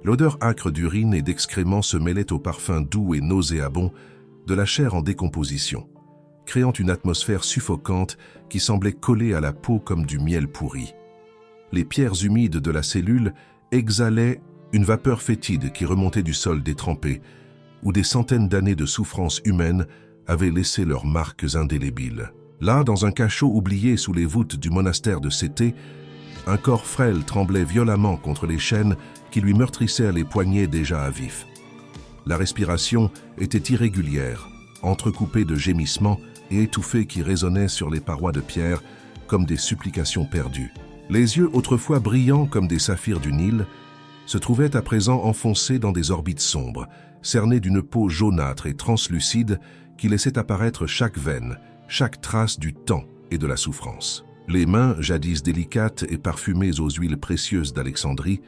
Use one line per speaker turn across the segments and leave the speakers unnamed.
L'odeur âcre d'urine et d'excréments se mêlait au parfum doux et nauséabond de la chair en décomposition, créant une atmosphère suffocante qui semblait coller à la peau comme du miel pourri. Les pierres humides de la cellule exhalaient une vapeur fétide qui remontait du sol détrempé, où des centaines d'années de souffrance humaine avaient laissé leurs marques indélébiles. Là, dans un cachot oublié sous les voûtes du monastère de Sété, un corps frêle tremblait violemment contre les chaînes qui lui meurtrissaient les poignets déjà à vif. La respiration était irrégulière, entrecoupée de gémissements et étouffés qui résonnaient sur les parois de pierre comme des supplications perdues. Les yeux autrefois brillants comme des saphirs du Nil se trouvaient à présent enfoncés dans des orbites sombres, cernés d'une peau jaunâtre et translucide qui laissait apparaître chaque veine, chaque trace du temps et de la souffrance. Les mains, jadis délicates et parfumées aux huiles précieuses d'Alexandrie,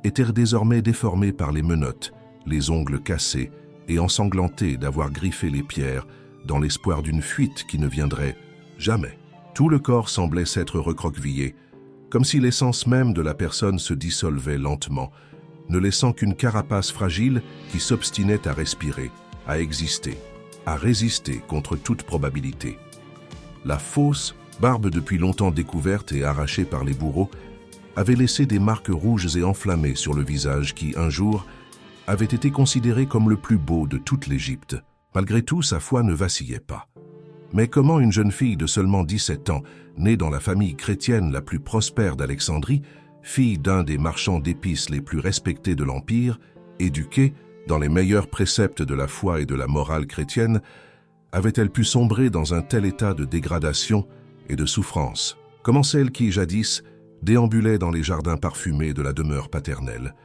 étaient désormais déformées par les menottes, les ongles cassés et ensanglantés d'avoir griffé les pierres dans l'espoir d'une fuite qui ne viendrait jamais. Tout le corps semblait s'être recroquevillé, comme si l'essence même de la personne se dissolvait lentement, ne laissant qu'une carapace fragile qui s'obstinait à respirer, à exister, à résister contre toute probabilité. La fausse, barbe depuis longtemps découverte et arrachée par les bourreaux, avait laissé des marques rouges et enflammées sur le visage qui, un jour, avait été considéré comme le plus beau de toute l'Égypte. Malgré tout, sa foi ne vacillait pas. Mais comment une jeune fille de seulement 17 ans, née dans la famille chrétienne la plus prospère d'Alexandrie, fille d'un des marchands d'épices les plus respectés de l'Empire, éduquée dans les meilleurs préceptes de la foi et de la morale chrétienne, avait-elle pu sombrer dans un tel état de dégradation et de souffrance? Comment celle qui, jadis, déambulait dans les jardins parfumés de la demeure paternelle,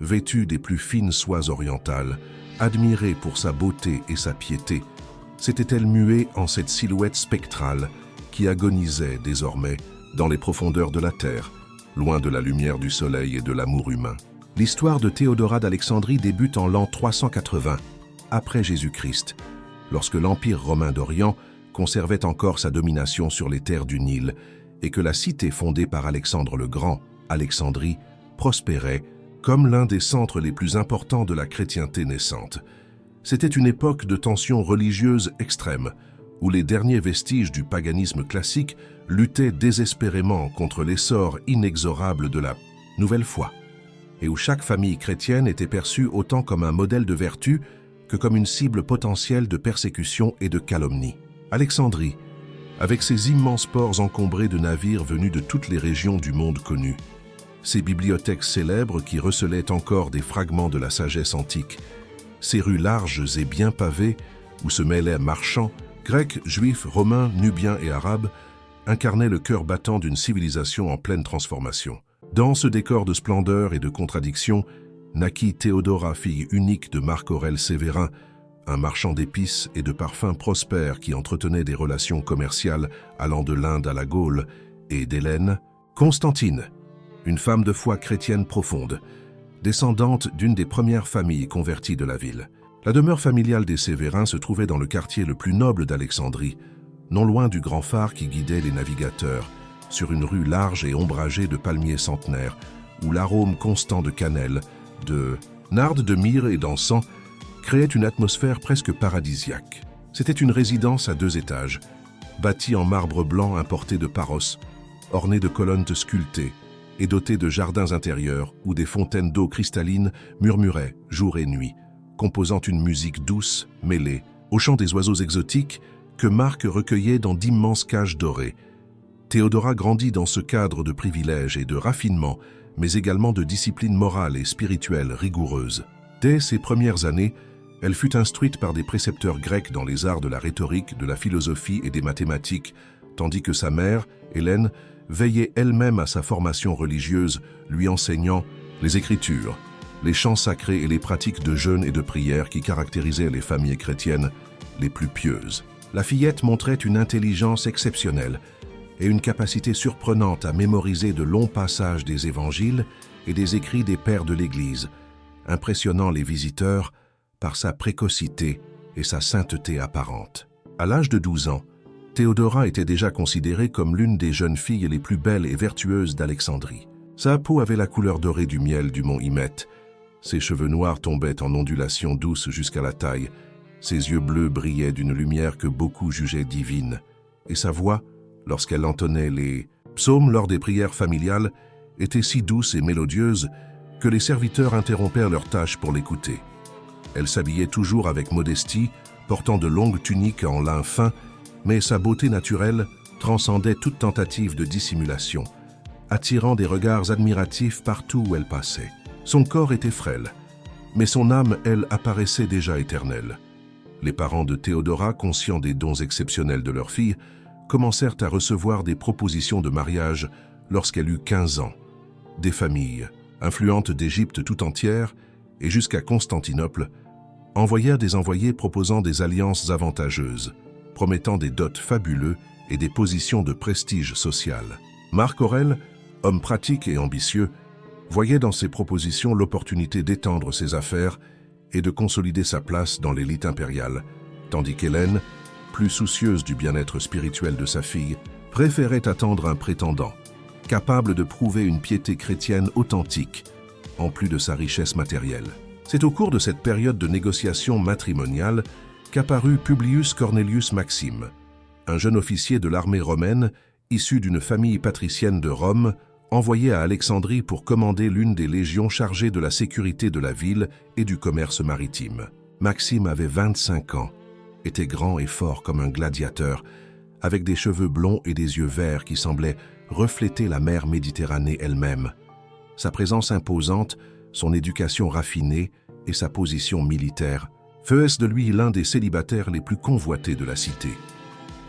vêtue des plus fines soies orientales, admirée pour sa beauté et sa piété, s'était-elle muée en cette silhouette spectrale qui agonisait désormais dans les profondeurs de la terre, loin de la lumière du soleil et de l'amour humain? L'histoire de Théodora d'Alexandrie débute en l'an 380, après Jésus-Christ, lorsque l'Empire romain d'Orient conservait encore sa domination sur les terres du Nil et que la cité fondée par Alexandre le Grand, Alexandrie, prospérait comme l'un des centres les plus importants de la chrétienté naissante. C'était une époque de tensions religieuses extrêmes, où les derniers vestiges du paganisme classique luttaient désespérément contre l'essor inexorable de la nouvelle foi, et où chaque famille chrétienne était perçue autant comme un modèle de vertu que comme une cible potentielle de persécution et de calomnie. Alexandrie, avec ses immenses ports encombrés de navires venus de toutes les régions du monde connu, ses bibliothèques célèbres qui recelaient encore des fragments de la sagesse antique, ses rues larges et bien pavées où se mêlaient marchands, grecs, juifs, romains, nubiens et arabes, incarnaient le cœur battant d'une civilisation en pleine transformation. Dans ce décor de splendeur et de contradiction, naquit Théodora, fille unique de Marc Aurèle Sévérin, un marchand d'épices et de parfums prospères qui entretenait des relations commerciales allant de l'Inde à la Gaule, et d'Hélène, Constantine, une femme de foi chrétienne profonde, descendante d'une des premières familles converties de la ville. La demeure familiale des Sévérins se trouvait dans le quartier le plus noble d'Alexandrie, non loin du grand phare qui guidait les navigateurs, sur une rue large et ombragée de palmiers centenaires, où l'arôme constant de cannelle, de narde, de myrrhe et d'encens créait une atmosphère presque paradisiaque. C'était une résidence à 2 étages, bâtie en marbre blanc importé de Paros, ornée de colonnes sculptées et dotée de jardins intérieurs où des fontaines d'eau cristalline murmuraient jour et nuit, composant une musique douce, mêlée au chant des oiseaux exotiques que Marc recueillait dans d'immenses cages dorées. Théodora grandit dans ce cadre de privilèges et de raffinement, mais également de discipline morale et spirituelle rigoureuse. Dès ses premières années, elle fut instruite par des précepteurs grecs dans les arts de la rhétorique, de la philosophie et des mathématiques, tandis que sa mère, Hélène, veillait elle-même à sa formation religieuse, lui enseignant les Écritures, les chants sacrés et les pratiques de jeûne et de prière qui caractérisaient les familles chrétiennes les plus pieuses. La fillette montrait une intelligence exceptionnelle et une capacité surprenante à mémoriser de longs passages des évangiles et des écrits des pères de l'Église, impressionnant les visiteurs par sa précocité et sa sainteté apparente. À l'âge de 12 ans, Théodora était déjà considérée comme l'une des jeunes filles les plus belles et vertueuses d'Alexandrie. Sa peau avait la couleur dorée du miel du mont Hymette, Ses cheveux noirs tombaient en ondulations douces jusqu'à la taille, ses yeux bleus brillaient d'une lumière que beaucoup jugeaient divine, et sa voix, lorsqu'elle entonnait les psaumes lors des prières familiales, était si douce et mélodieuse que les serviteurs interrompèrent leurs tâches pour l'écouter. Elle s'habillait toujours avec modestie, portant de longues tuniques en lin fin, mais sa beauté naturelle transcendait toute tentative de dissimulation, attirant des regards admiratifs partout où elle passait. Son corps était frêle, mais son âme, elle, apparaissait déjà éternelle. Les parents de Théodora, conscients des dons exceptionnels de leur fille, commencèrent à recevoir des propositions de mariage lorsqu'elle eut 15 ans. Des familles, influentes d'Égypte tout entière et jusqu'à Constantinople, envoyèrent des envoyés proposant des alliances avantageuses, promettant des dots fabuleux et des positions de prestige social. Marc Aurèle, homme pratique et ambitieux, voyait dans ces propositions l'opportunité d'étendre ses affaires et de consolider sa place dans l'élite impériale, tandis qu'Hélène, plus soucieuse du bien-être spirituel de sa fille, préférait attendre un prétendant, capable de prouver une piété chrétienne authentique, en plus de sa richesse matérielle. C'est au cours de cette période de négociation matrimoniale qu'apparut Publius Cornelius Maxime, un jeune officier de l'armée romaine issu d'une famille patricienne de Rome, envoyé à Alexandrie pour commander l'une des légions chargées de la sécurité de la ville et du commerce maritime. Maxime avait 25 ans, était grand et fort comme un gladiateur, avec des cheveux blonds et des yeux verts qui semblaient refléter la mer Méditerranée elle-même. Sa présence imposante, son éducation raffinée et sa position militaire faisaient de lui l'un des célibataires les plus convoités de la cité.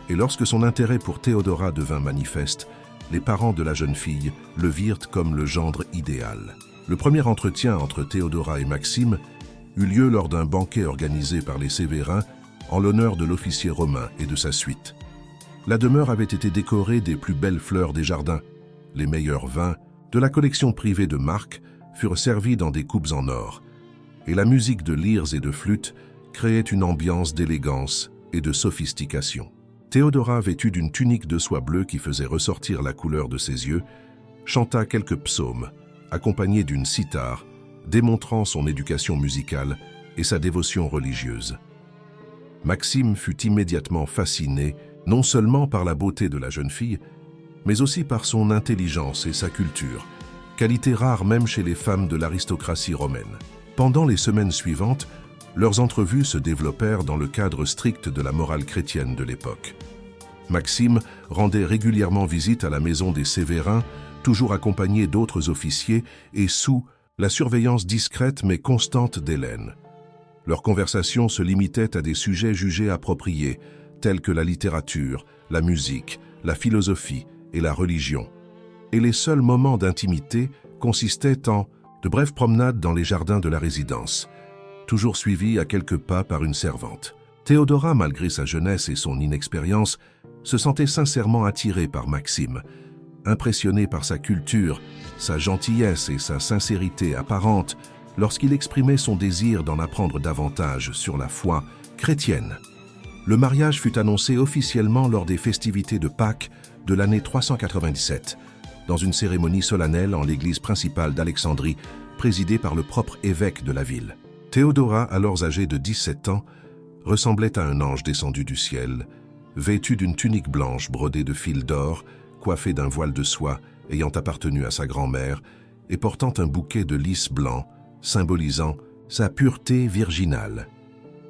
Et lorsque son intérêt pour Théodora devint manifeste, les parents de la jeune fille le virent comme le gendre idéal. Le premier entretien entre Théodora et Maxime eut lieu lors d'un banquet organisé par les Sévérins en l'honneur de l'officier romain et de sa suite. La demeure avait été décorée des plus belles fleurs des jardins. Les meilleurs vins de la collection privée de Marc furent servis dans des coupes en or, et la musique de lyres et de flûtes créait une ambiance d'élégance et de sophistication. Théodora, vêtue d'une tunique de soie bleue qui faisait ressortir la couleur de ses yeux, chanta quelques psaumes, accompagnée d'une cithare, démontrant son éducation musicale et sa dévotion religieuse. Maxime fut immédiatement fasciné, non seulement par la beauté de la jeune fille, mais aussi par son intelligence et sa culture, qualité rare même chez les femmes de l'aristocratie romaine. Pendant les semaines suivantes, leurs entrevues se développèrent dans le cadre strict de la morale chrétienne de l'époque. Maxime rendait régulièrement visite à la maison des Sévérins, toujours accompagné d'autres officiers et sous la surveillance discrète mais constante d'Hélène. Leurs conversations se limitaient à des sujets jugés appropriés, tels que la littérature, la musique, la philosophie et la religion. Et les seuls moments d'intimité consistaient en de brèves promenades dans les jardins de la résidence, toujours suivies à quelques pas par une servante. Théodora, malgré sa jeunesse et son inexpérience, se sentait sincèrement attirée par Maxime, impressionnée par sa culture, sa gentillesse et sa sincérité apparente lorsqu'il exprimait son désir d'en apprendre davantage sur la foi chrétienne. Le mariage fut annoncé officiellement lors des festivités de Pâques de l'année 397, dans une cérémonie solennelle en l'église principale d'Alexandrie, présidée par le propre évêque de la ville. Théodora, alors âgée de 17 ans, ressemblait à un ange descendu du ciel, vêtue d'une tunique blanche brodée de fils d'or, coiffée d'un voile de soie ayant appartenu à sa grand-mère et portant un bouquet de lys blanc, symbolisant sa pureté virginale.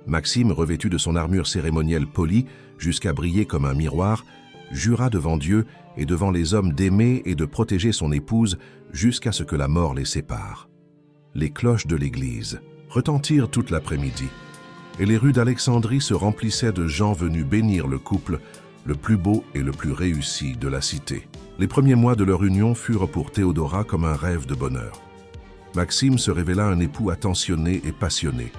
Maxime, revêtu de son armure cérémonielle polie jusqu'à briller comme un miroir, jura devant Dieu et devant les hommes d'aimer et de protéger son épouse jusqu'à ce que la mort les sépare. Les cloches de l'église retentirent toute l'après-midi, et les rues d'Alexandrie se remplissaient de gens venus bénir le couple, le plus beau et le plus réussi de la cité. Les premiers mois de leur union furent pour Théodora comme un rêve de bonheur. Maxime se révéla un époux attentionné et passionné,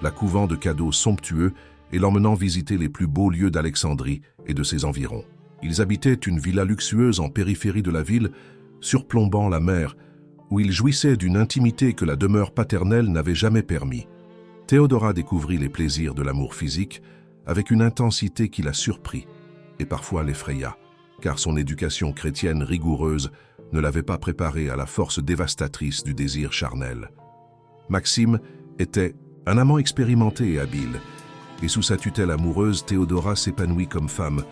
la couvant de cadeaux somptueux et l'emmenant visiter les plus beaux lieux d'Alexandrie et de ses environs. Ils habitaient une villa luxueuse en périphérie de la ville, surplombant la mer, où ils jouissaient d'une intimité que la demeure paternelle n'avait jamais permis. Théodora découvrit les plaisirs de l'amour physique avec une intensité qui la surprit et parfois l'effraya, car son éducation chrétienne rigoureuse ne l'avait pas préparée à la force dévastatrice du désir charnel. Maxime était un amant expérimenté et habile, et sous sa tutelle amoureuse, Théodora s'épanouit comme femme,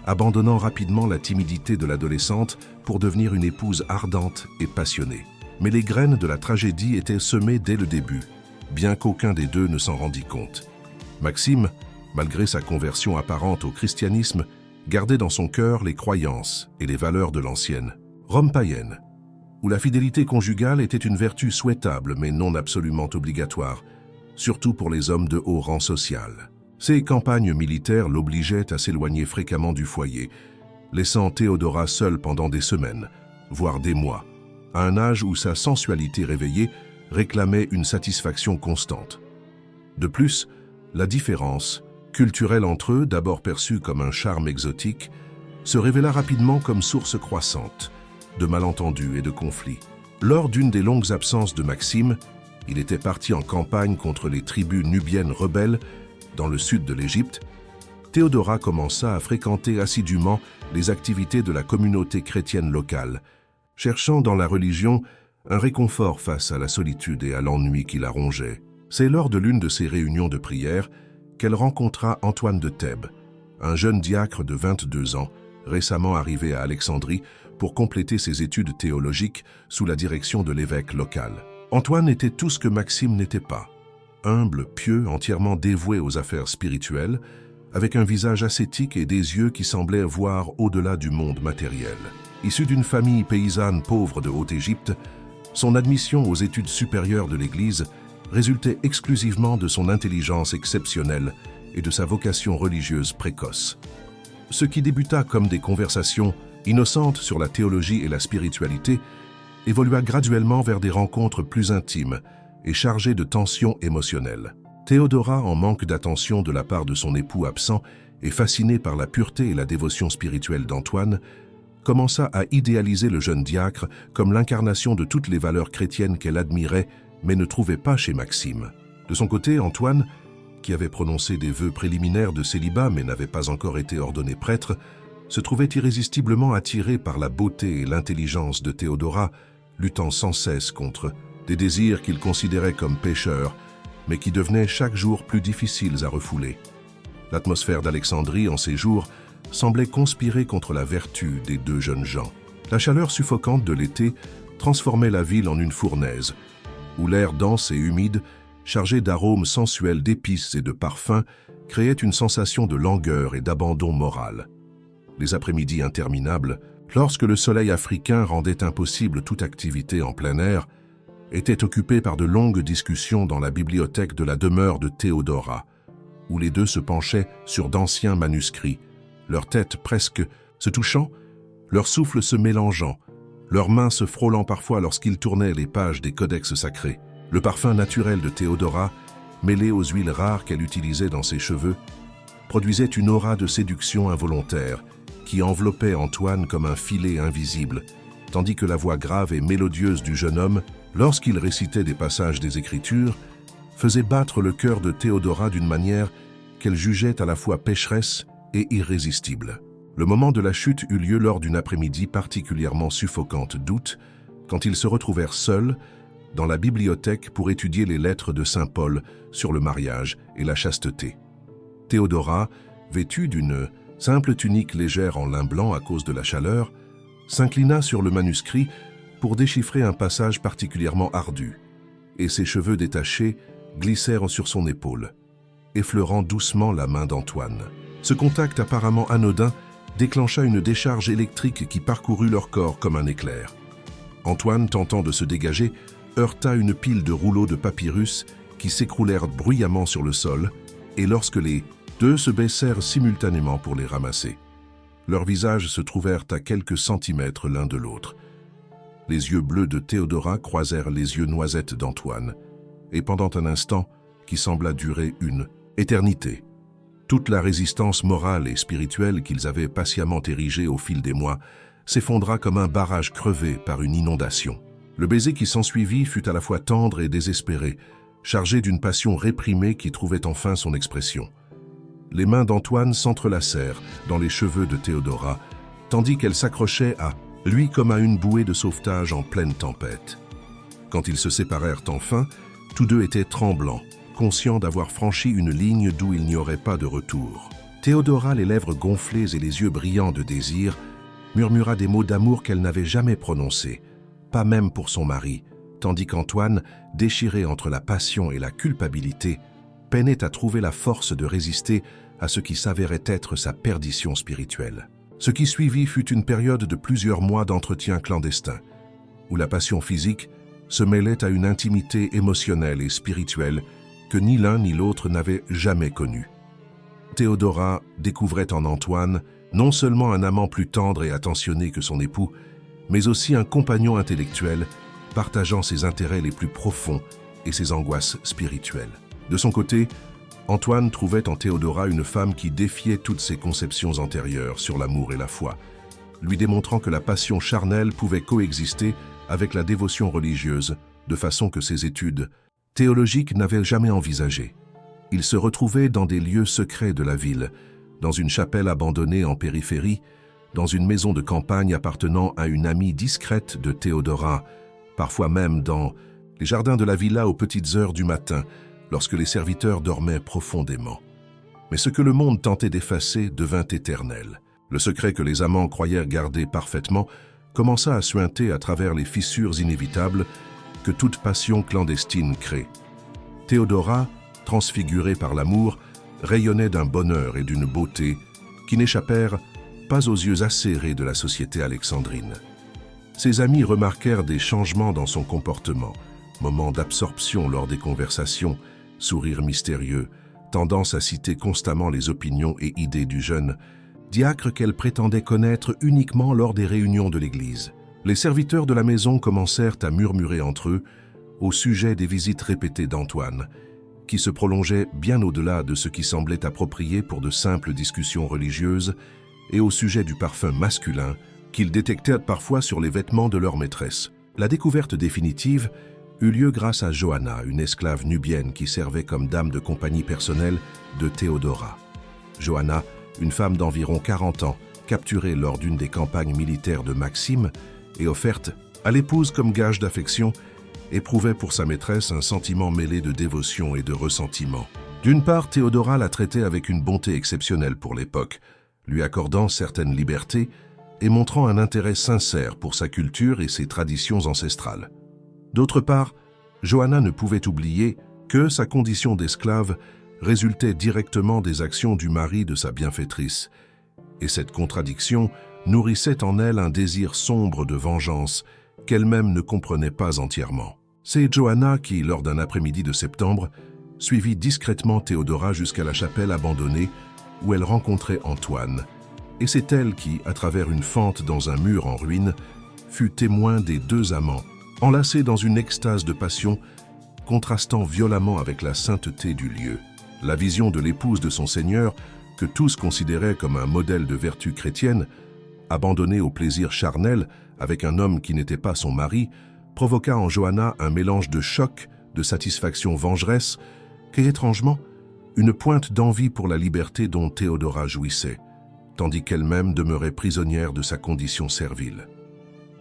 abandonnant rapidement la timidité de l'adolescente pour devenir une épouse ardente et passionnée. Mais les graines de la tragédie étaient semées dès le début, bien qu'aucun des deux ne s'en rendît compte. Maxime, malgré sa conversion apparente au christianisme, gardait dans son cœur les croyances et les valeurs de l'ancienne Rome païenne, où la fidélité conjugale était une vertu souhaitable mais non absolument obligatoire, surtout pour les hommes de haut rang social. Ces campagnes militaires l'obligeaient à s'éloigner fréquemment du foyer, laissant Théodora seule pendant des semaines, voire des mois, à un âge où sa sensualité réveillée réclamait une satisfaction constante. De plus, la différence culturelle entre eux, d'abord perçue comme un charme exotique, se révéla rapidement comme source croissante de malentendus et de conflits. Lors d'une des longues absences de Maxime, il était parti en campagne contre les tribus nubiennes rebelles dans le sud de l'Égypte. Théodora commença à fréquenter assidûment les activités de la communauté chrétienne locale, cherchant dans la religion un réconfort face à la solitude et à l'ennui qui la rongeait. C'est lors de l'une de ces réunions de prière qu'elle rencontra Antoine de Thèbes, un jeune diacre de 22 ans, récemment arrivé à Alexandrie pour compléter ses études théologiques sous la direction de l'évêque local. Antoine était tout ce que Maxime n'était pas. Humble, pieux, entièrement dévoué aux affaires spirituelles, avec un visage ascétique et des yeux qui semblaient voir au-delà du monde matériel. Issu d'une famille paysanne pauvre de Haute-Égypte, son admission aux études supérieures de l'Église résultait exclusivement de son intelligence exceptionnelle et de sa vocation religieuse précoce. Ce qui débuta comme des conversations innocentes sur la théologie et la spiritualité évolua graduellement vers des rencontres plus intimes et chargées de tensions émotionnelles. Théodora, en manque d'attention de la part de son époux absent et fascinée par la pureté et la dévotion spirituelle d'Antoine, commença à idéaliser le jeune diacre comme l'incarnation de toutes les valeurs chrétiennes qu'elle admirait mais ne trouvait pas chez Maxime. De son côté, Antoine, qui avait prononcé des vœux préliminaires de célibat mais n'avait pas encore été ordonné prêtre, se trouvait irrésistiblement attiré par la beauté et l'intelligence de Théodora, luttant sans cesse contre des désirs qu'il considérait comme pécheurs, mais qui devenaient chaque jour plus difficiles à refouler. L'atmosphère d'Alexandrie en ces jours semblait conspirer contre la vertu des deux jeunes gens. La chaleur suffocante de l'été transformait la ville en une fournaise, où l'air dense et humide, chargé d'arômes sensuels d'épices et de parfums, créait une sensation de langueur et d'abandon moral. Les après-midi interminables, lorsque le soleil africain rendait impossible toute activité en plein air, étaient occupés par de longues discussions dans la bibliothèque de la demeure de Théodora, où les deux se penchaient sur d'anciens manuscrits, leurs têtes presque se touchant, leur souffle se mélangeant, leurs mains se frôlant parfois lorsqu'ils tournaient les pages des codex sacrés. Le parfum naturel de Théodora, mêlé aux huiles rares qu'elle utilisait dans ses cheveux, produisait une aura de séduction involontaire qui enveloppait Antoine comme un filet invisible, tandis que la voix grave et mélodieuse du jeune homme, lorsqu'il récitait des passages des Écritures, faisait battre le cœur de Théodora d'une manière qu'elle jugeait à la fois pécheresse et irrésistible. Le moment de la chute eut lieu lors d'une après-midi particulièrement suffocante d'août, quand ils se retrouvèrent seuls dans la bibliothèque pour étudier les lettres de saint Paul sur le mariage et la chasteté. Théodora, vêtue d'une simple tunique légère en lin blanc à cause de la chaleur, s'inclina sur le manuscrit pour déchiffrer un passage particulièrement ardu, et ses cheveux détachés glissèrent sur son épaule, effleurant doucement la main d'Antoine. Ce contact apparemment anodin déclencha une décharge électrique qui parcourut leur corps comme un éclair. Antoine, tentant de se dégager, heurta une pile de rouleaux de papyrus qui s'écroulèrent bruyamment sur le sol, et lorsque les deux se baissèrent simultanément pour les ramasser, leurs visages se trouvèrent à quelques centimètres l'un de l'autre. Les yeux bleus de Théodora croisèrent les yeux noisettes d'Antoine, et pendant un instant, qui sembla durer une éternité, toute la résistance morale et spirituelle qu'ils avaient patiemment érigée au fil des mois s'effondra comme un barrage crevé par une inondation. Le baiser qui s'ensuivit fut à la fois tendre et désespéré, chargé d'une passion réprimée qui trouvait enfin son expression. Les mains d'Antoine s'entrelacèrent dans les cheveux de Théodora, tandis qu'elle s'accrochait à lui comme à une bouée de sauvetage en pleine tempête. Quand ils se séparèrent enfin, Tous deux étaient tremblants, conscients d'avoir franchi une ligne d'où il n'y aurait pas de retour. Théodora, les lèvres gonflées et les yeux brillants de désir, murmura des mots d'amour qu'elle n'avait jamais prononcés, pas même pour son mari, tandis qu'Antoine, déchiré entre la passion et la culpabilité, peinait à trouver la force de résister à ce qui s'avérait être sa perdition spirituelle. Ce qui suivit fut une période de plusieurs mois d'entretien clandestin, où la passion physique se mêlait à une intimité émotionnelle et spirituelle que ni l'un ni l'autre n'avaient jamais connue. Théodora découvrait en Antoine non seulement un amant plus tendre et attentionné que son époux, mais aussi un compagnon intellectuel partageant ses intérêts les plus profonds et ses angoisses spirituelles. De son côté, Antoine trouvait en Théodora une femme qui défiait toutes ses conceptions antérieures sur l'amour et la foi, lui démontrant que la passion charnelle pouvait coexister avec la dévotion religieuse, de façon que ses études théologiques n'avaient jamais envisagé. Il se retrouvait dans des lieux secrets de la ville, dans une chapelle abandonnée en périphérie, dans une maison de campagne appartenant à une amie discrète de Théodora, parfois même dans les jardins de la villa aux petites heures du matin, lorsque les serviteurs dormaient profondément. Mais ce que le monde tentait d'effacer devint éternel. Le secret que les amants croyèrent garder parfaitement commença à suinter à travers les fissures inévitables que toute passion clandestine crée. Théodora, transfigurée par l'amour, rayonnait d'un bonheur et d'une beauté qui n'échappèrent pas aux yeux acérés de la société alexandrine. Ses amis remarquèrent des changements dans son comportement, moments d'absorption lors des conversations, sourires mystérieux, tendance à citer constamment les opinions et idées du jeune diacre qu'elle prétendait connaître uniquement lors des réunions de l'Église. Les serviteurs de la maison commencèrent à murmurer entre eux au sujet des visites répétées d'Antoine, qui se prolongeaient bien au-delà de ce qui semblait approprié pour de simples discussions religieuses, et au sujet du parfum masculin qu'ils détectaient parfois sur les vêtements de leur maîtresse. La découverte définitive eut lieu grâce à Johanna, une esclave nubienne qui servait comme dame de compagnie personnelle de Théodora. Johanna, une femme d'environ 40 ans, capturée lors d'une des campagnes militaires de Maxime et offerte à l'épouse comme gage d'affection, éprouvait pour sa maîtresse un sentiment mêlé de dévotion et de ressentiment. D'une part, Théodora la traitait avec une bonté exceptionnelle pour l'époque, lui accordant certaines libertés et montrant un intérêt sincère pour sa culture et ses traditions ancestrales. D'autre part, Johanna ne pouvait oublier que sa condition d'esclave résultait directement des actions du mari de sa bienfaitrice, et cette contradiction nourrissait en elle un désir sombre de vengeance qu'elle-même ne comprenait pas entièrement. C'est Johanna qui, lors d'un après-midi de septembre, suivit discrètement Théodora jusqu'à la chapelle abandonnée où elle rencontrait Antoine, et c'est elle qui, à travers une fente dans un mur en ruine, fut témoin des deux amants, enlacés dans une extase de passion, contrastant violemment avec la sainteté du lieu. La vision de l'épouse de son Seigneur, que tous considéraient comme un modèle de vertu chrétienne, abandonnée au plaisir charnel avec un homme qui n'était pas son mari, provoqua en Johanna un mélange de choc, de satisfaction vengeresse, et étrangement, une pointe d'envie pour la liberté dont Théodora jouissait, tandis qu'elle-même demeurait prisonnière de sa condition servile.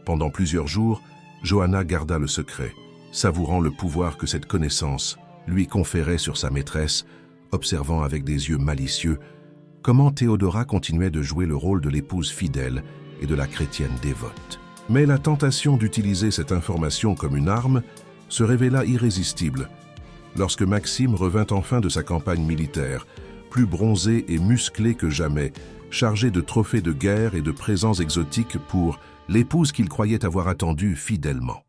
Pendant plusieurs jours, Johanna garda le secret, savourant le pouvoir que cette connaissance lui conférait sur sa maîtresse, observant avec des yeux malicieux comment Théodora continuait de jouer le rôle de l'épouse fidèle et de la chrétienne dévote. Mais la tentation d'utiliser cette information comme une arme se révéla irrésistible lorsque Maxime revint enfin de sa campagne militaire, plus bronzé et musclé que jamais, chargé de trophées de guerre et de présents exotiques pour l'épouse qu'il croyait avoir attendue fidèlement.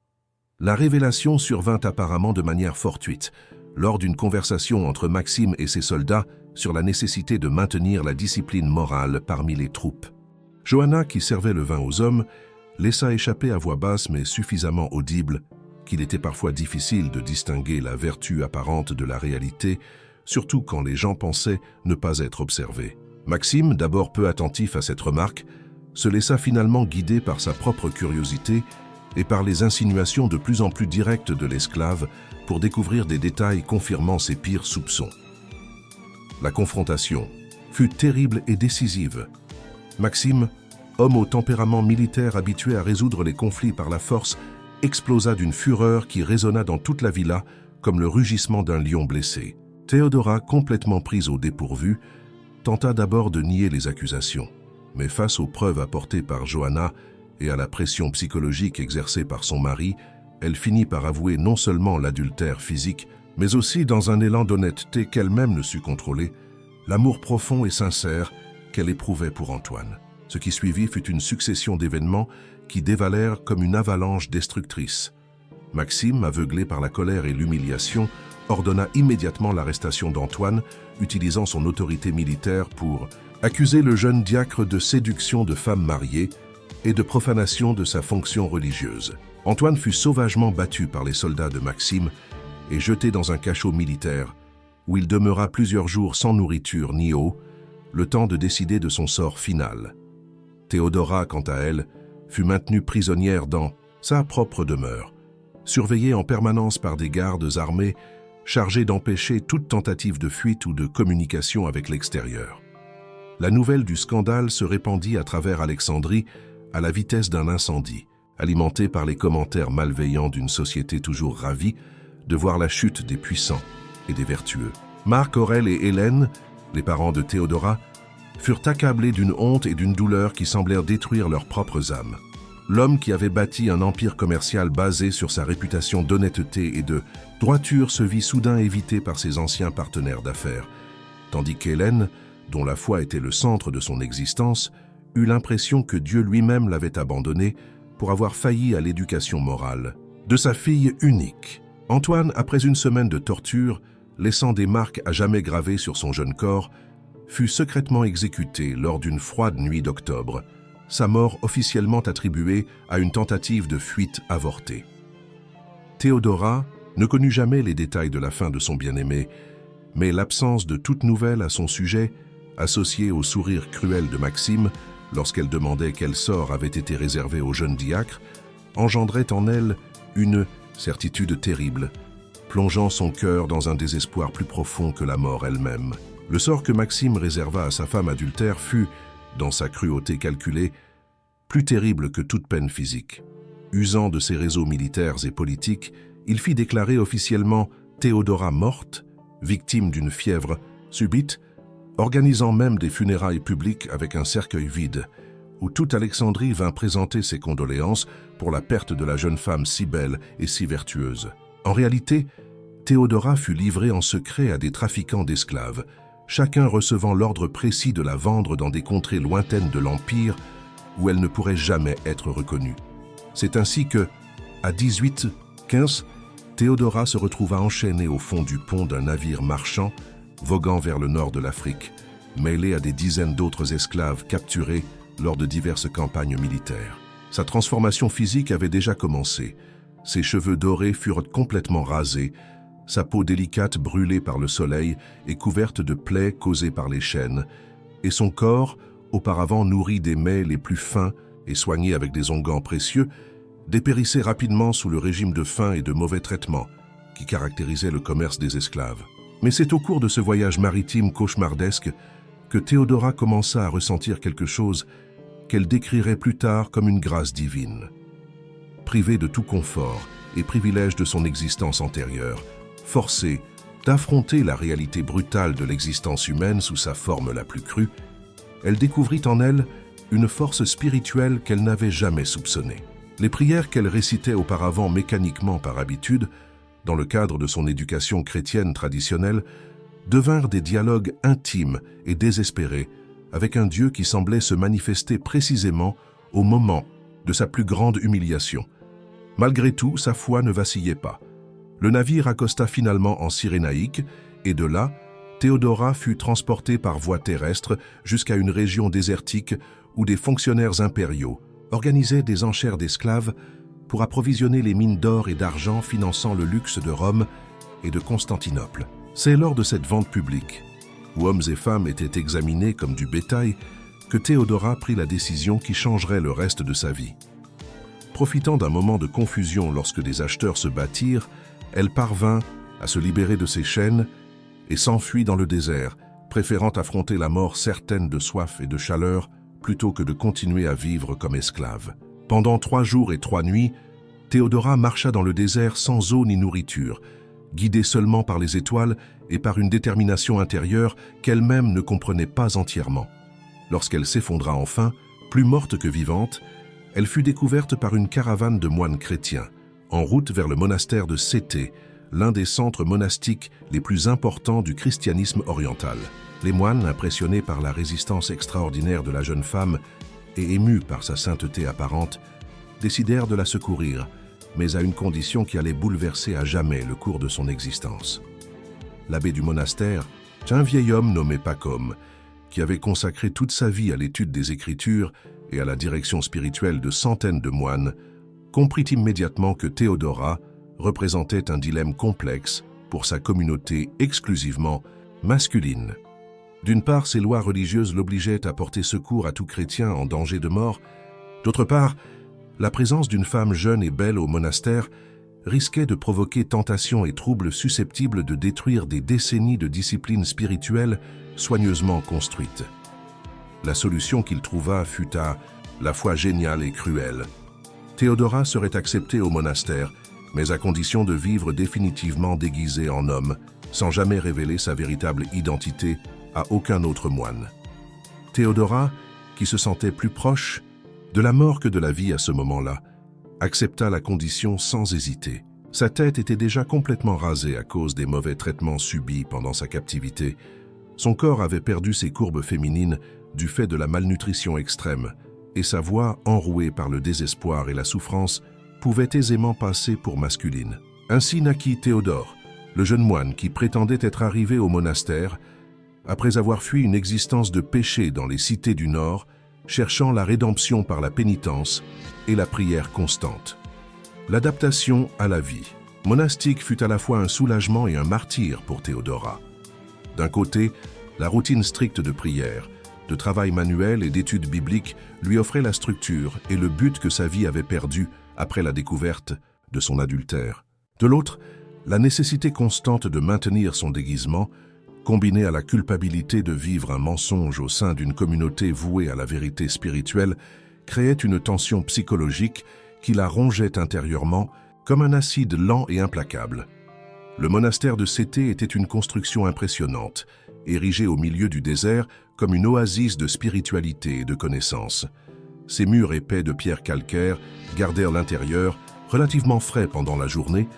La révélation survint apparemment de manière fortuite, lors d'une conversation entre Maxime et ses soldats sur la nécessité de maintenir la discipline morale parmi les troupes. Johanna, qui servait le vin aux hommes, laissa échapper à voix basse mais suffisamment audible qu'il était parfois difficile de distinguer la vertu apparente de la réalité, surtout quand les gens pensaient ne pas être observés. Maxime, d'abord peu attentif à cette remarque, se laissa finalement guider par sa propre curiosité et par les insinuations de plus en plus directes de l'esclave pour découvrir des détails confirmant ses pires soupçons. La confrontation fut terrible et décisive. Maxime, homme au tempérament militaire habitué à résoudre les conflits par la force, explosa d'une fureur qui résonna dans toute la villa comme le rugissement d'un lion blessé. Théodora, complètement prise au dépourvu, tenta d'abord de nier les accusations. Mais face aux preuves apportées par Johanna et à la pression psychologique exercée par son mari, elle finit par avouer non seulement l'adultère physique, mais aussi, dans un élan d'honnêteté qu'elle-même ne sut contrôler, l'amour profond et sincère qu'elle éprouvait pour Antoine. Ce qui suivit fut une succession d'événements qui dévalèrent comme une avalanche destructrice. Maxime, aveuglé par la colère et l'humiliation, ordonna immédiatement l'arrestation d'Antoine, utilisant son autorité militaire pour accuser le jeune diacre de séduction de femmes mariées et de profanation de sa fonction religieuse. Antoine fut sauvagement battu par les soldats de Maxime et jeté dans un cachot militaire, où il demeura plusieurs jours sans nourriture ni eau, le temps de décider de son sort final. Théodora, quant à elle, fut maintenue prisonnière dans sa propre demeure, surveillée en permanence par des gardes armés chargés d'empêcher toute tentative de fuite ou de communication avec l'extérieur. La nouvelle du scandale se répandit à travers Alexandrie à la vitesse d'un incendie, alimentée par les commentaires malveillants d'une société toujours ravie de voir la chute des puissants et des vertueux. Marc, Aurèle et Hélène, les parents de Théodora, furent accablés d'une honte et d'une douleur qui semblèrent détruire leurs propres âmes. L'homme qui avait bâti un empire commercial basé sur sa réputation d'honnêteté et de droiture se vit soudain évité par ses anciens partenaires d'affaires, tandis qu'Hélène, dont la foi était le centre de son existence, eut l'impression que Dieu lui-même l'avait abandonnée pour avoir failli à l'éducation morale de sa fille unique. Antoine, après une semaine de torture, laissant des marques à jamais gravées sur son jeune corps, fut secrètement exécuté lors d'une froide nuit d'octobre, sa mort officiellement attribuée à une tentative de fuite avortée. Théodora ne connut jamais les détails de la fin de son bien-aimé, mais l'absence de toute nouvelle à son sujet, associée au sourire cruel de Maxime lorsqu'elle demandait quel sort avait été réservé au jeune diacre, engendrait en elle une certitude terrible, plongeant son cœur dans un désespoir plus profond que la mort elle-même. Le sort que Maxime réserva à sa femme adultère fut, dans sa cruauté calculée, plus terrible que toute peine physique. Usant de ses réseaux militaires et politiques, il fit déclarer officiellement Théodora morte, victime d'une fièvre subite, organisant même des funérailles publiques avec un cercueil vide, où toute Alexandrie vint présenter ses condoléances pour la perte de la jeune femme si belle et si vertueuse. En réalité, Théodora fut livrée en secret à des trafiquants d'esclaves, chacun recevant l'ordre précis de la vendre dans des contrées lointaines de l'Empire où elle ne pourrait jamais être reconnue. C'est ainsi que, à 18-15, Théodora se retrouva enchaînée au fond du pont d'un navire marchand voguant vers le nord de l'Afrique, mêlée à des dizaines d'autres esclaves capturés lors de diverses campagnes militaires. Sa transformation physique avait déjà commencé. Ses cheveux dorés furent complètement rasés, sa peau délicate brûlée par le soleil et couverte de plaies causées par les chaînes, et son corps, auparavant nourri des mets les plus fins et soigné avec des onguents précieux, dépérissait rapidement sous le régime de faim et de mauvais traitements qui caractérisait le commerce des esclaves. Mais c'est au cours de ce voyage maritime cauchemardesque que Théodora commença à ressentir quelque chose qu'elle décrirait plus tard comme une grâce divine. Privée de tout confort et privilège de son existence antérieure, forcée d'affronter la réalité brutale de l'existence humaine sous sa forme la plus crue, elle découvrit en elle une force spirituelle qu'elle n'avait jamais soupçonnée. Les prières qu'elle récitait auparavant mécaniquement par habitude, dans le cadre de son éducation chrétienne traditionnelle, devinrent des dialogues intimes et désespérés avec un Dieu qui semblait se manifester précisément au moment de sa plus grande humiliation. Malgré tout, sa foi ne vacillait pas. Le navire accosta finalement en Cyrénaïque et de là, Théodora fut transportée par voie terrestre jusqu'à une région désertique où des fonctionnaires impériaux organisaient des enchères d'esclaves pour approvisionner les mines d'or et d'argent finançant le luxe de Rome et de Constantinople. C'est lors de cette vente publique, où hommes et femmes étaient examinés comme du bétail, que Théodora prit la décision qui changerait le reste de sa vie. Profitant d'un moment de confusion lorsque des acheteurs se battirent, elle parvint à se libérer de ses chaînes et s'enfuit dans le désert, préférant affronter la mort certaine de soif et de chaleur plutôt que de continuer à vivre comme esclave. Pendant 3 jours et 3 nuits, Théodora marcha dans le désert sans eau ni nourriture, guidée seulement par les étoiles et par une détermination intérieure qu'elle-même ne comprenait pas entièrement. Lorsqu'elle s'effondra enfin, plus morte que vivante, elle fut découverte par une caravane de moines chrétiens, en route vers le monastère de Sété, l'un des centres monastiques les plus importants du christianisme oriental. Les moines, impressionnés par la résistance extraordinaire de la jeune femme et émus par sa sainteté apparente, décidèrent de la secourir, mais à une condition qui allait bouleverser à jamais le cours de son existence. L'abbé du monastère, un vieil homme nommé Pacôme, qui avait consacré toute sa vie à l'étude des Écritures et à la direction spirituelle de centaines de moines, comprit immédiatement que Théodora représentait un dilemme complexe pour sa communauté exclusivement masculine. D'une part, ses lois religieuses l'obligeaient à porter secours à tout chrétien en danger de mort. D'autre part, la présence d'une femme jeune et belle au monastère risquait de provoquer tentation et troubles susceptibles de détruire des décennies de discipline spirituelle soigneusement construite. La solution qu'il trouva fut à la fois géniale et cruelle. Théodora serait acceptée au monastère, mais à condition de vivre définitivement déguisée en homme, sans jamais révéler sa véritable identité à aucun autre moine. Théodora, qui se sentait plus proche de la mort que de la vie à ce moment-là, accepta la condition sans hésiter. Sa tête était déjà complètement rasée à cause des mauvais traitements subis pendant sa captivité. Son corps avait perdu ses courbes féminines du fait de la malnutrition extrême, et sa voix, enrouée par le désespoir et la souffrance, pouvait aisément passer pour masculine. Ainsi naquit Théodore, le jeune moine qui prétendait être arrivé au monastère après avoir fui une existence de péché dans les cités du Nord, cherchant la rédemption par la pénitence et la prière constante. L'adaptation à la vie monastique fut à la fois un soulagement et un martyre pour Théodora. D'un côté, la routine stricte de prière, de travail manuel et d'études bibliques lui offrait la structure et le but que sa vie avait perdu après la découverte de son adultère. De l'autre, la nécessité constante de maintenir son déguisement, combinée à la culpabilité de vivre un mensonge au sein d'une communauté vouée à la vérité spirituelle, créait une tension psychologique qui la rongeait intérieurement comme un acide lent et implacable. Le monastère de Sété était une construction impressionnante, érigée au milieu du désert comme une oasis de spiritualité et de connaissance. Ses murs épais de pierres calcaires gardèrent l'intérieur relativement frais pendant la journée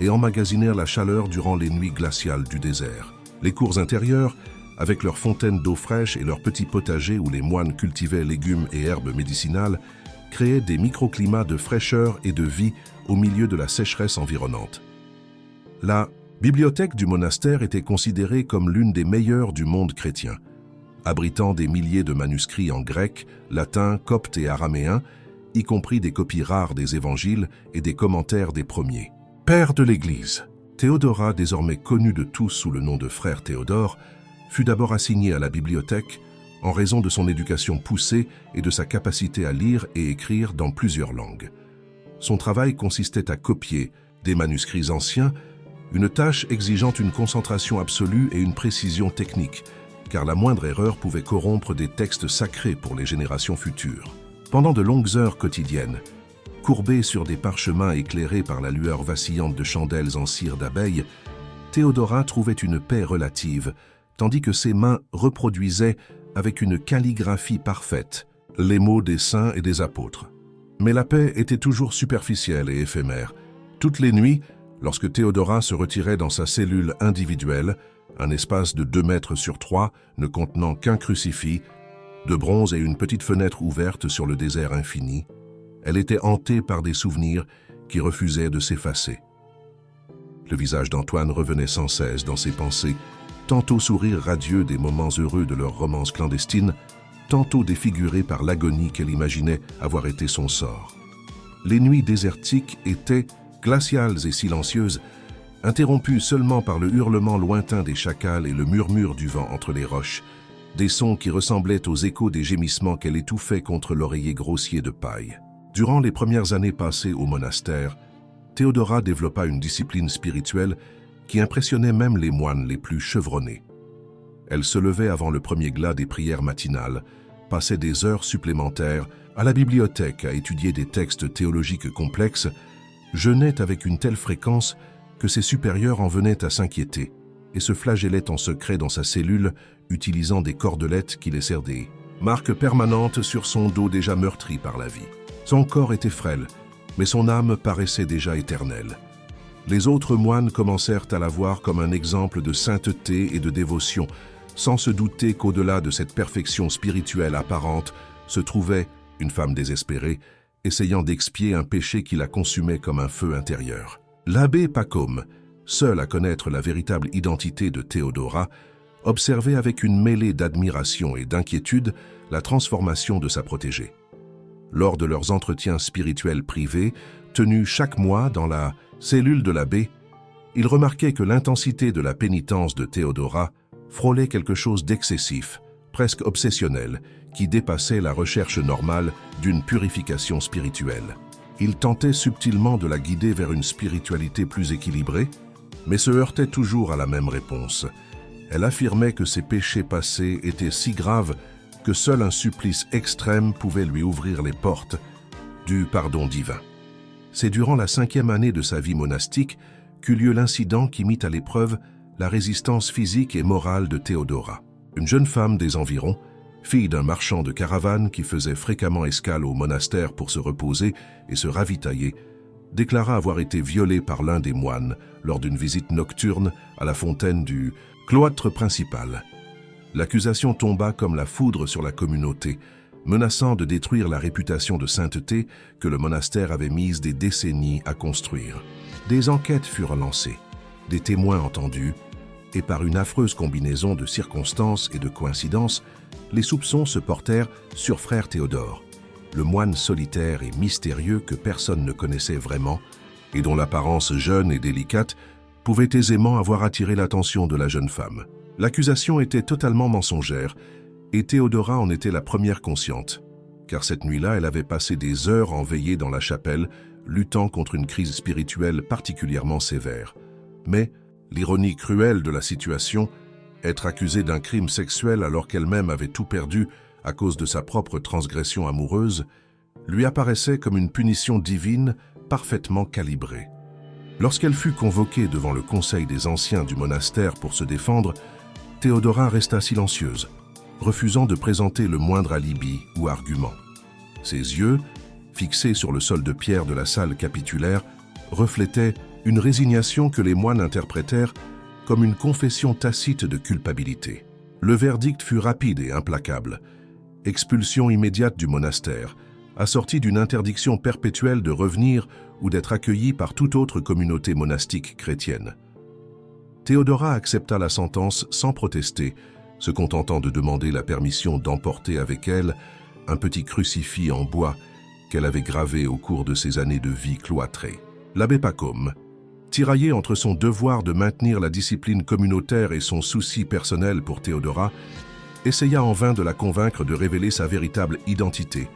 et emmagasinèrent la chaleur durant les nuits glaciales du désert. Les cours intérieures, avec leurs fontaines d'eau fraîche et leurs petits potagers où les moines cultivaient légumes et herbes médicinales, créaient des microclimats de fraîcheur et de vie au milieu de la sécheresse environnante. La bibliothèque du monastère était considérée comme l'une des meilleures du monde chrétien, abritant des milliers de manuscrits en grec, latin, copte et araméen, y compris des copies rares des évangiles et des commentaires des premiers. Père de l'Église, Théodora, désormais connu de tous sous le nom de frère Théodore, fut d'abord assigné à la bibliothèque en raison de son éducation poussée et de sa capacité à lire et écrire dans plusieurs langues. Son travail consistait à copier des manuscrits anciens, une tâche exigeant une concentration absolue et une précision technique, car la moindre erreur pouvait corrompre des textes sacrés pour les générations futures. Pendant de longues heures quotidiennes, courbé sur des parchemins éclairés par la lueur vacillante de chandelles en cire d'abeille, Théodora trouvait une paix relative, tandis que ses mains reproduisaient avec une calligraphie parfaite les mots des saints et des apôtres. Mais la paix était toujours superficielle et éphémère. Toutes les nuits, lorsque Théodora se retirait dans sa cellule individuelle, un espace de 2 mètres sur 3 ne contenant qu'un crucifix, de bronze et une petite fenêtre ouverte sur le désert infini, elle était hantée par des souvenirs qui refusaient de s'effacer. Le visage d'Antoine revenait sans cesse dans ses pensées, tantôt sourire radieux des moments heureux de leur romance clandestine, tantôt défiguré par l'agonie qu'elle imaginait avoir été son sort. Les nuits désertiques étaient glaciales et silencieuses, interrompues seulement par le hurlement lointain des chacals et le murmure du vent entre les roches, des sons qui ressemblaient aux échos des gémissements qu'elle étouffait contre l'oreiller grossier de paille. Durant les premières années passées au monastère, Théodora développa une discipline spirituelle qui impressionnait même les moines les plus chevronnés. Elle se levait avant le premier glas des prières matinales, passait des heures supplémentaires à la bibliothèque à étudier des textes théologiques complexes, jeûnait avec une telle fréquence que ses supérieurs en venaient à s'inquiéter et se flagellaient en secret dans sa cellule, utilisant des cordelettes qui laissèrent des marques permanentes sur son dos déjà meurtri par la vie. Son corps était frêle, mais son âme paraissait déjà éternelle. Les autres moines commencèrent à la voir comme un exemple de sainteté et de dévotion, sans se douter qu'au-delà de cette perfection spirituelle apparente se trouvait une femme désespérée, essayant d'expier un péché qui la consumait comme un feu intérieur. L'abbé Pacôme, seul à connaître la véritable identité de Théodora, observait avec une mêlée d'admiration et d'inquiétude la transformation de sa protégée. Lors de leurs entretiens spirituels privés, tenus chaque mois dans la cellule de l'abbé, il remarquait que l'intensité de la pénitence de Théodora frôlait quelque chose d'excessif, presque obsessionnel, qui dépassait la recherche normale d'une purification spirituelle. Il tentait subtilement de la guider vers une spiritualité plus équilibrée, mais se heurtait toujours à la même réponse. Elle affirmait que ses péchés passés étaient si graves que seul un supplice extrême pouvait lui ouvrir les portes du pardon divin. C'est durant la 5e année de sa vie monastique qu'eut lieu l'incident qui mit à l'épreuve la résistance physique et morale de Théodora. Une jeune femme des environs, fille d'un marchand de caravanes qui faisait fréquemment escale au monastère pour se reposer et se ravitailler, déclara avoir été violée par l'un des moines lors d'une visite nocturne à la fontaine du cloître principal. L'accusation tomba comme la foudre sur la communauté, menaçant de détruire la réputation de sainteté que le monastère avait mise des décennies à construire. Des enquêtes furent lancées, des témoins entendus, et par une affreuse combinaison de circonstances et de coïncidences, les soupçons se portèrent sur frère Théodore, le moine solitaire et mystérieux que personne ne connaissait vraiment et dont l'apparence jeune et délicate pouvait aisément avoir attiré l'attention de la jeune femme. L'accusation était totalement mensongère et Théodora en était la première consciente, car cette nuit-là, elle avait passé des heures en veillée dans la chapelle, luttant contre une crise spirituelle particulièrement sévère. Mais l'ironie cruelle de la situation, être accusée d'un crime sexuel alors qu'elle-même avait tout perdu à cause de sa propre transgression amoureuse, lui apparaissait comme une punition divine parfaitement calibrée. Lorsqu'elle fut convoquée devant le conseil des anciens du monastère pour se défendre, Théodora resta silencieuse, refusant de présenter le moindre alibi ou argument. Ses yeux, fixés sur le sol de pierre de la salle capitulaire, reflétaient une résignation que les moines interprétèrent comme une confession tacite de culpabilité. Le verdict fut rapide et implacable. Expulsion immédiate du monastère, assortie d'une interdiction perpétuelle de revenir ou d'être accueillie par toute autre communauté monastique chrétienne. Théodora accepta la sentence sans protester, se contentant de demander la permission d'emporter avec elle un petit crucifix en bois qu'elle avait gravé au cours de ses années de vie cloîtrée. L'abbé Pacôme, tiraillé entre son devoir de maintenir la discipline communautaire et son souci personnel pour Théodora, essaya en vain de la convaincre de révéler sa véritable identité,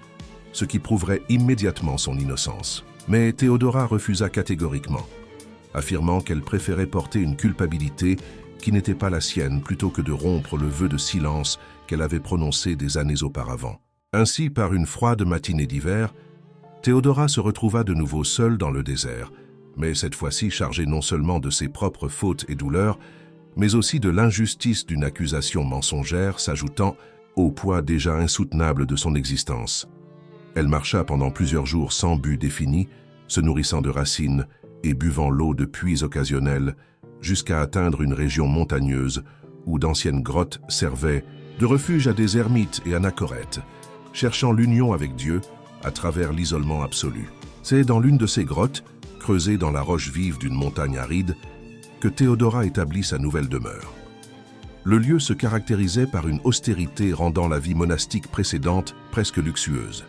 ce qui prouverait immédiatement son innocence. Mais Théodora refusa catégoriquement, affirmant qu'elle préférait porter une culpabilité qui n'était pas la sienne plutôt que de rompre le vœu de silence qu'elle avait prononcé des années auparavant. Ainsi, par une froide matinée d'hiver, Théodora se retrouva de nouveau seule dans le désert, mais cette fois-ci chargée non seulement de ses propres fautes et douleurs, mais aussi de l'injustice d'une accusation mensongère s'ajoutant au poids déjà insoutenable de son existence. Elle marcha pendant plusieurs jours sans but défini, se nourrissant de racines et buvant l'eau de puits occasionnels, jusqu'à atteindre une région montagneuse où d'anciennes grottes servaient de refuge à des ermites et anachorètes, cherchant l'union avec Dieu à travers l'isolement absolu. C'est dans l'une de ces grottes, creusée dans la roche vive d'une montagne aride, que Théodora établit sa nouvelle demeure. Le lieu se caractérisait par une austérité rendant la vie monastique précédente presque luxueuse.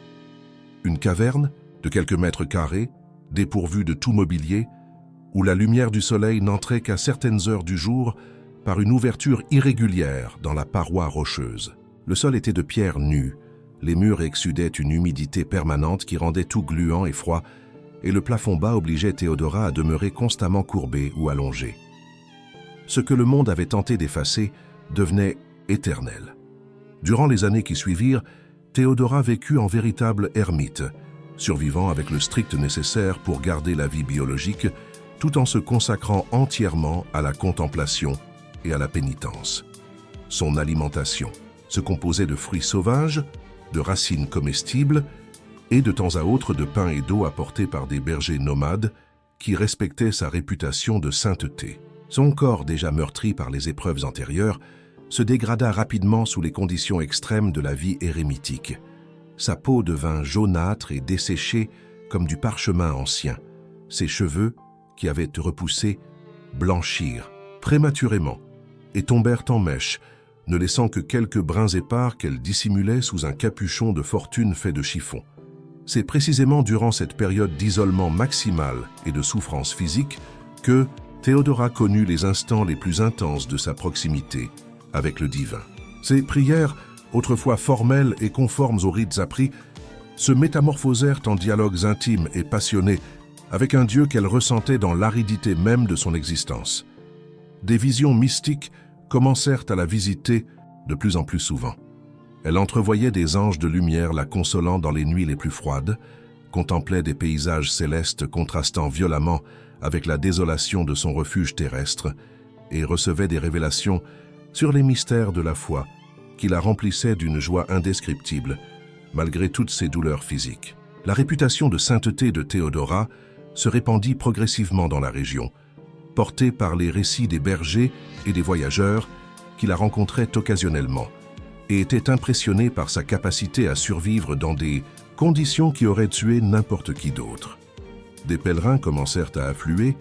Une caverne de quelques mètres carrés, dépourvue de tout mobilier, où la lumière du soleil n'entrait qu'à certaines heures du jour par une ouverture irrégulière dans la paroi rocheuse. Le sol était de pierre nue, les murs exsudaient une humidité permanente qui rendait tout gluant et froid, et le plafond bas obligeait Théodora à demeurer constamment courbée ou allongée. Ce que le monde avait tenté d'effacer devenait éternel. Durant les années qui suivirent, Théodora vécut en véritable ermite, survivant avec le strict nécessaire pour garder la vie biologique tout en se consacrant entièrement à la contemplation et à la pénitence. Son alimentation se composait de fruits sauvages, de racines comestibles et de temps à autre de pain et d'eau apportés par des bergers nomades qui respectaient sa réputation de sainteté. Son corps, déjà meurtri par les épreuves antérieures, se dégrada rapidement sous les conditions extrêmes de la vie érémitique. Sa peau devint jaunâtre et desséchée comme du parchemin ancien. Ses cheveux, qui avaient repoussé, blanchirent prématurément et tombèrent en mèches, ne laissant que quelques brins épars qu'elle dissimulait sous un capuchon de fortune fait de chiffon. C'est précisément durant cette période d'isolement maximal et de souffrance physique que Théodora connut les instants les plus intenses de sa proximité avec le divin. Ses prières, autrefois formelles et conformes aux rites appris, se métamorphosèrent en dialogues intimes et passionnés avec un Dieu qu'elle ressentait dans l'aridité même de son existence. Des visions mystiques commencèrent à la visiter de plus en plus souvent. Elle entrevoyait des anges de lumière la consolant dans les nuits les plus froides, contemplait des paysages célestes contrastant violemment avec la désolation de son refuge terrestre et recevait des révélations sur les mystères de la foi qui la remplissaient d'une joie indescriptible malgré toutes ses douleurs physiques. La réputation de sainteté de Théodora se répandit progressivement dans la région, portée par les récits des bergers et des voyageurs qui la rencontraient occasionnellement et étaient impressionnés par sa capacité à survivre dans des conditions qui auraient tué n'importe qui d'autre. Des pèlerins commencèrent à affluer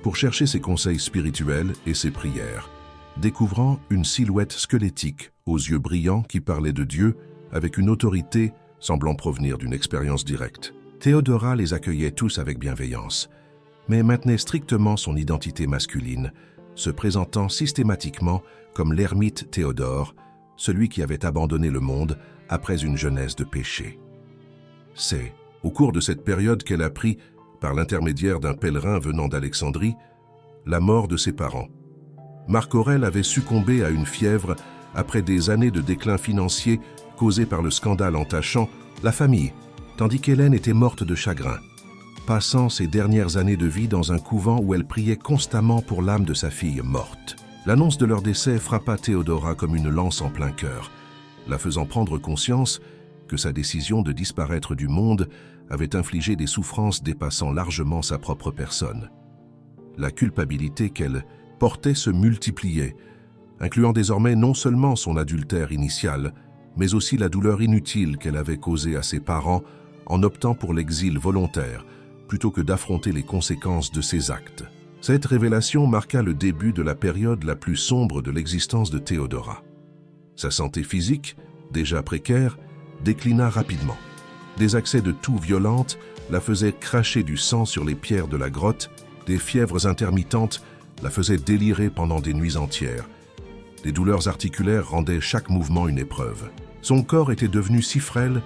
pour chercher ses conseils spirituels et ses prières, découvrant une silhouette squelettique aux yeux brillants qui parlait de Dieu avec une autorité semblant provenir d'une expérience directe. Théodora les accueillait tous avec bienveillance, mais maintenait strictement son identité masculine, se présentant systématiquement comme l'ermite Théodore, celui qui avait abandonné le monde après une jeunesse de péché. C'est au cours de cette période qu'elle apprit, par l'intermédiaire d'un pèlerin venant d'Alexandrie, la mort de ses parents. Marc Aurèle avait succombé à une fièvre après des années de déclin financier causé par le scandale entachant la famille, tandis qu'Hélène était morte de chagrin, passant ses dernières années de vie dans un couvent où elle priait constamment pour l'âme de sa fille morte. L'annonce de leur décès frappa Théodora comme une lance en plein cœur, la faisant prendre conscience que sa décision de disparaître du monde avait infligé des souffrances dépassant largement sa propre personne. La culpabilité qu'elle portait se multipliait, incluant désormais non seulement son adultère initial, mais aussi la douleur inutile qu'elle avait causée à ses parents en optant pour l'exil volontaire, plutôt que d'affronter les conséquences de ses actes. Cette révélation marqua le début de la période la plus sombre de l'existence de Théodora. Sa santé physique, déjà précaire, déclina rapidement. Des accès de toux violentes la faisaient cracher du sang sur les pierres de la grotte, des fièvres intermittentes la faisaient délirer pendant des nuits entières. Des douleurs articulaires rendaient chaque mouvement une épreuve. Son corps était devenu si frêle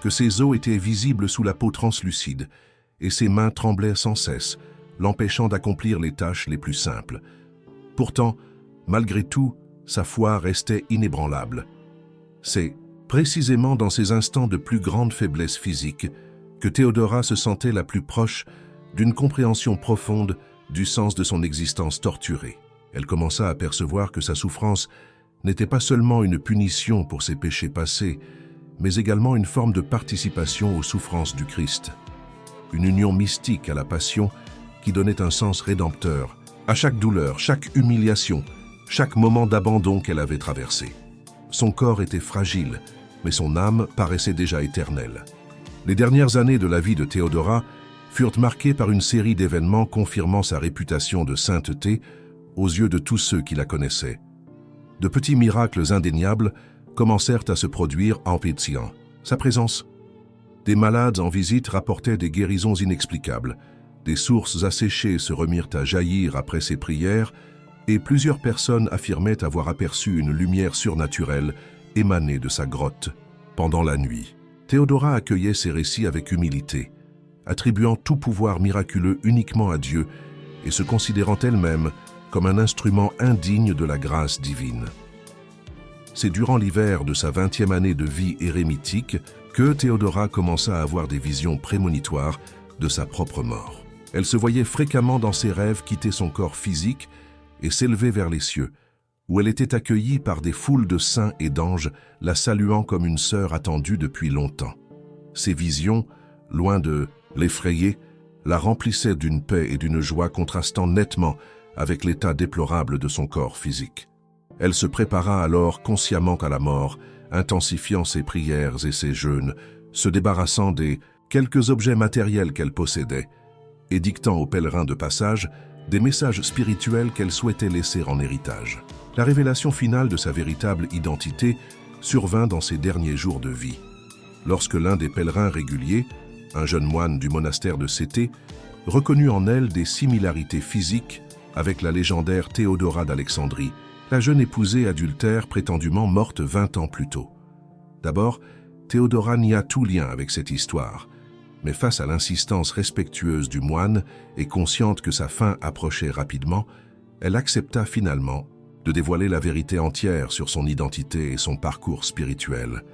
que ses os étaient visibles sous la peau translucide et ses mains tremblaient sans cesse, l'empêchant d'accomplir les tâches les plus simples. Pourtant, malgré tout, sa foi restait inébranlable. C'est précisément dans ces instants de plus grande faiblesse physique que Théodora se sentait la plus proche d'une compréhension profonde du sens de son existence torturée. Elle commença à percevoir que sa souffrance n'était pas seulement une punition pour ses péchés passés, mais également une forme de participation aux souffrances du Christ. Une union mystique à la passion qui donnait un sens rédempteur à chaque douleur, chaque humiliation, chaque moment d'abandon qu'elle avait traversé. Son corps était fragile, mais son âme paraissait déjà éternelle. Les dernières années de la vie de Théodora furent marquées par une série d'événements confirmant sa réputation de sainteté aux yeux de tous ceux qui la connaissaient. De petits miracles indéniables commencèrent à se produire en Pétian. Sa présence. Des malades en visite rapportaient des guérisons inexplicables. Des sources asséchées se remirent à jaillir après ses prières et plusieurs personnes affirmaient avoir aperçu une lumière surnaturelle émanée de sa grotte pendant la nuit. Théodora accueillait ces récits avec humilité, attribuant tout pouvoir miraculeux uniquement à Dieu et se considérant elle-même comme un instrument indigne de la grâce divine. C'est durant l'hiver de sa 20e année de vie érémitique que Théodora commença à avoir des visions prémonitoires de sa propre mort. Elle se voyait fréquemment dans ses rêves quitter son corps physique et s'élever vers les cieux, où elle était accueillie par des foules de saints et d'anges, la saluant comme une sœur attendue depuis longtemps. Ces visions, loin de l'effrayer, la remplissaient d'une paix et d'une joie contrastant nettement avec l'état déplorable de son corps physique. Elle se prépara alors consciemment à la mort, intensifiant ses prières et ses jeûnes, se débarrassant des quelques objets matériels qu'elle possédait, et dictant aux pèlerins de passage des messages spirituels qu'elle souhaitait laisser en héritage. La révélation finale de sa véritable identité survint dans ses derniers jours de vie, lorsque l'un des pèlerins réguliers, un jeune moine du monastère de Céthée, reconnut en elle des similarités physiques avec la légendaire Théodora d'Alexandrie, la jeune épousée adultère prétendument morte 20 ans plus tôt. D'abord, Théodora nia tout lien avec cette histoire, mais face à l'insistance respectueuse du moine et consciente que sa fin approchait rapidement, elle accepta finalement de dévoiler la vérité entière sur son identité et son parcours spirituel.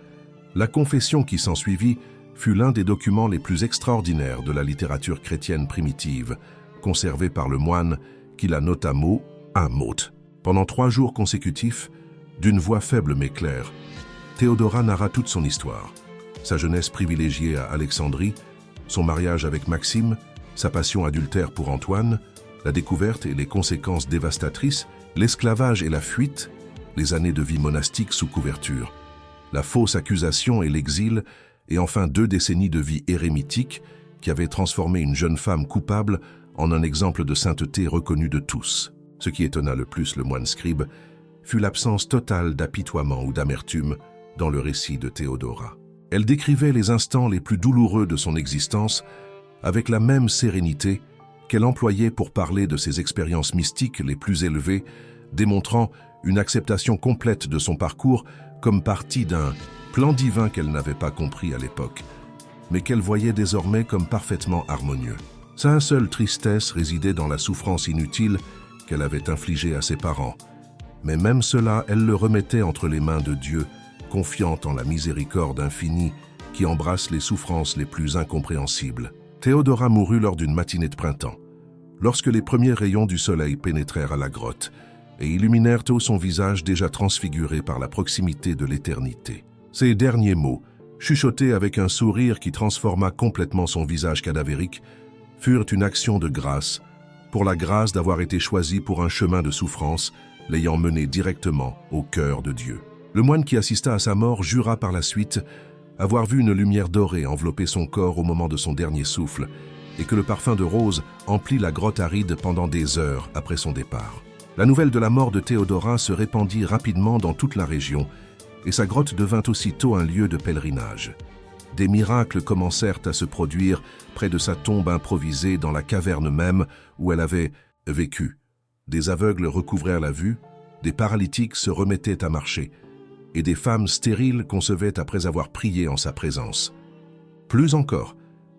La confession qui s'ensuivit fut l'un des documents les plus extraordinaires de la littérature chrétienne primitive, conservé par le moine qui la nota mot à mot. Pendant 3 jours consécutifs, d'une voix faible mais claire, Théodora narra toute son histoire, sa jeunesse privilégiée à Alexandrie, son mariage avec Maxime, sa passion adultère pour Antoine, la découverte et les conséquences dévastatrices, l'esclavage et la fuite, les années de vie monastique sous couverture, la fausse accusation et l'exil, et enfin 2 décennies de vie érémitique qui avaient transformé une jeune femme coupable en un exemple de sainteté reconnu de tous. Ce qui étonna le plus le moine scribe fut l'absence totale d'apitoiement ou d'amertume dans le récit de Théodora. Elle décrivait les instants les plus douloureux de son existence avec la même sérénité qu'elle employait pour parler de ses expériences mystiques les plus élevées, démontrant une acceptation complète de son parcours comme partie d'un plan divin qu'elle n'avait pas compris à l'époque, mais qu'elle voyait désormais comme parfaitement harmonieux. Sa seule tristesse résidait dans la souffrance inutile qu'elle avait infligée à ses parents, mais même cela, elle le remettait entre les mains de Dieu, confiante en la miséricorde infinie qui embrasse les souffrances les plus incompréhensibles. Théodora mourut lors d'une matinée de printemps, lorsque les premiers rayons du soleil pénétrèrent à la grotte et illuminèrent tôt son visage déjà transfiguré par la proximité de l'éternité. Ces derniers mots, chuchotés avec un sourire qui transforma complètement son visage cadavérique, furent une action de grâce, pour la grâce d'avoir été choisie pour un chemin de souffrance, l'ayant mené directement au cœur de Dieu. Le moine qui assista à sa mort jura par la suite avoir vu une lumière dorée envelopper son corps au moment de son dernier souffle, et que le parfum de rose emplit la grotte aride pendant des heures après son départ. La nouvelle de la mort de Théodora se répandit rapidement dans toute la région, et sa grotte devint aussitôt un lieu de pèlerinage. Des miracles commencèrent à se produire près de sa tombe improvisée dans la caverne même où elle avait vécu. Des aveugles recouvrèrent la vue, des paralytiques se remettaient à marcher, et des femmes stériles concevaient après avoir prié en sa présence. Plus encore,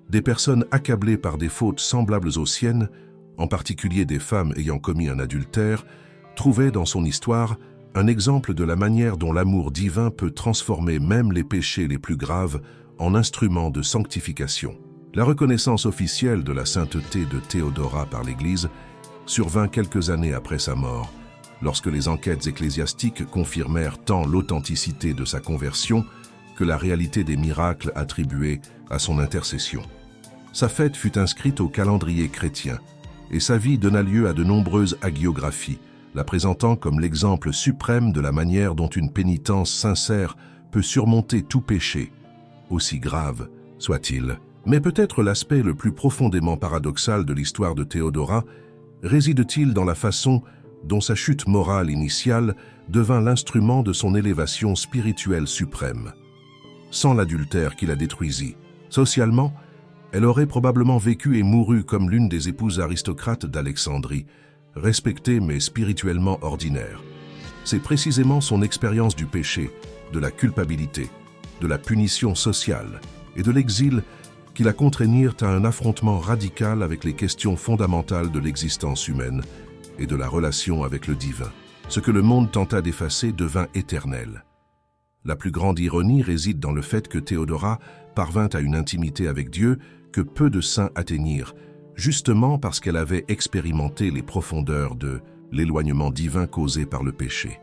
des personnes accablées par des fautes semblables aux siennes, en particulier des femmes ayant commis un adultère, trouvaient dans son histoire un exemple de la manière dont l'amour divin peut transformer même les péchés les plus graves en instruments de sanctification. La reconnaissance officielle de la sainteté de Théodora par l'Église survint quelques années après sa mort, lorsque les enquêtes ecclésiastiques confirmèrent tant l'authenticité de sa conversion que la réalité des miracles attribués à son intercession. Sa fête fut inscrite au calendrier chrétien, et sa vie donna lieu à de nombreuses hagiographies, la présentant comme l'exemple suprême de la manière dont une pénitence sincère peut surmonter tout péché, aussi grave soit-il. Mais peut-être l'aspect le plus profondément paradoxal de l'histoire de Théodora réside-t-il dans la façon dont sa chute morale initiale devint l'instrument de son élévation spirituelle suprême. Sans l'adultère qui la détruisit, socialement, elle aurait probablement vécu et mouru comme l'une des épouses aristocrates d'Alexandrie, respectée mais spirituellement ordinaire. C'est précisément son expérience du péché, de la culpabilité, de la punition sociale et de l'exil qui la contraignirent à un affrontement radical avec les questions fondamentales de l'existence humaine et de la relation avec le divin. Ce que le monde tenta d'effacer devint éternel. La plus grande ironie réside dans le fait que Théodora parvint à une intimité avec Dieu que peu de saints atteignirent, justement parce qu'elle avait expérimenté les profondeurs de l'éloignement divin causé par le péché.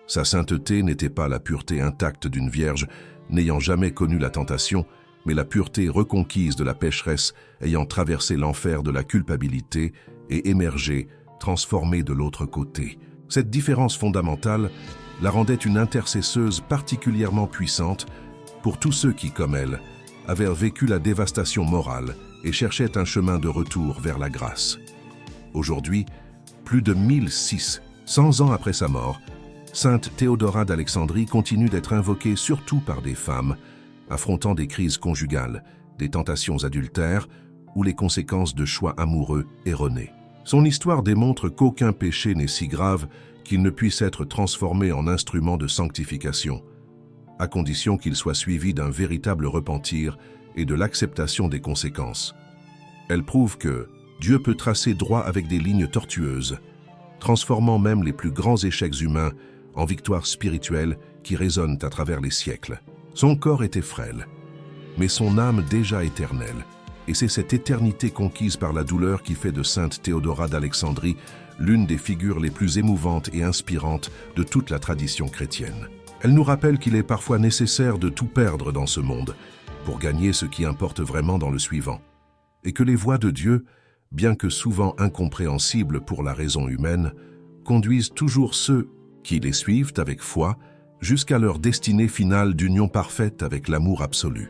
Sa sainteté n'était pas la pureté intacte d'une vierge n'ayant jamais connu la tentation, mais la pureté reconquise de la pécheresse ayant traversé l'enfer de la culpabilité et émergé, transformée de l'autre côté. Cette différence fondamentale la rendait une intercesseuse particulièrement puissante pour tous ceux qui, comme elle, avaient vécu la dévastation morale et cherchaient un chemin de retour vers la grâce. Aujourd'hui, plus de 1600 ans après sa mort, Sainte Théodora d'Alexandrie continue d'être invoquée surtout par des femmes, affrontant des crises conjugales, des tentations adultères ou les conséquences de choix amoureux erronés. Son histoire démontre qu'aucun péché n'est si grave qu'il ne puisse être transformé en instrument de sanctification, à condition qu'il soit suivi d'un véritable repentir et de l'acceptation des conséquences. Elle prouve que Dieu peut tracer droit avec des lignes tortueuses, transformant même les plus grands échecs humains en victoires spirituelles qui résonnent à travers les siècles. Son corps était frêle, mais son âme déjà éternelle, et c'est cette éternité conquise par la douleur qui fait de Sainte Théodora d'Alexandrie l'une des figures les plus émouvantes et inspirantes de toute la tradition chrétienne. Elle nous rappelle qu'il est parfois nécessaire de tout perdre dans ce monde pour gagner ce qui importe vraiment dans le suivant, et que les voies de Dieu, bien que souvent incompréhensibles pour la raison humaine, conduisent toujours ceux qui les suivent avec foi jusqu'à leur destinée finale d'union parfaite avec l'amour absolu.